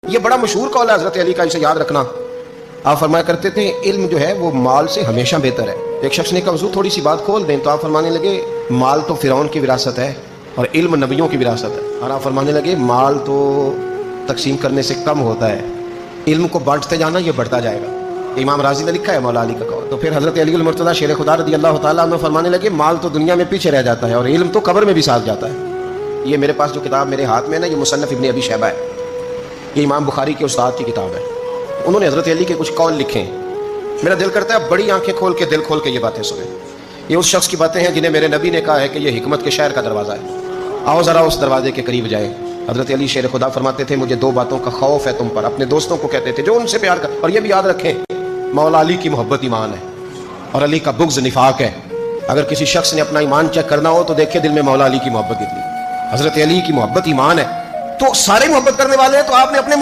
یہ بڑا مشہور قول ہے حضرت علی کا، اسے یاد رکھنا۔ آپ فرمایا کرتے تھے علم جو ہے وہ مال سے ہمیشہ بہتر ہے۔ ایک شخص نے کہا حضور تھوڑی سی بات کھول دیں، تو آپ فرمانے لگے مال تو فرعون کی وراثت ہے اور علم نبیوں کی وراثت ہے۔ اور آپ فرمانے لگے مال تو تقسیم کرنے سے کم ہوتا ہے، علم کو بانٹتے جانا یہ بڑھتا جائے گا۔ امام راضی نے لکھا ہے مولا علی کا قول۔ تو پھر حضرت علی المرتضیٰ شیر خدا رضی اللہ تعالیٰ عنہ فرمانے لگے مال تو دنیا میں پیچھے رہ جاتا ہے اور علم تو قبر میں بھی ساتھ جاتا ہے۔ یہ میرے پاس جو کتاب میرے ہاتھ میں ہے نا، یہ مصنف ابن ابی شیبہ ہے، یہ امام بخاری کے استاد کی کتاب ہے۔ انہوں نے حضرت علی کے کچھ قول لکھے ہیں، میرا دل کرتا ہے بڑی آنکھیں کھول کے دل کھول کے یہ باتیں سنیں۔ یہ اس شخص کی باتیں ہیں جنہیں میرے نبی نے کہا ہے کہ یہ حکمت کے شہر کا دروازہ ہے، آؤ ذرا اس دروازے کے قریب جائیں۔ حضرت علی شیر خدا فرماتے تھے مجھے دو باتوں کا خوف ہے تم پر، اپنے دوستوں کو کہتے تھے جو ان سے پیار کر، اور یہ بھی یاد رکھیں مولا علی کی محبت ایمان ہے اور علی کا بغض نفاق ہے۔ اگر کسی شخص نے اپنا ایمان چیک کرنا ہو تو دیکھے دل میں مولا علی کی محبت کتنی، حضرت علی کی محبت ایمان ہے۔ تو سارے محبت کرنے والے ہیں، تو آپ نے اپنے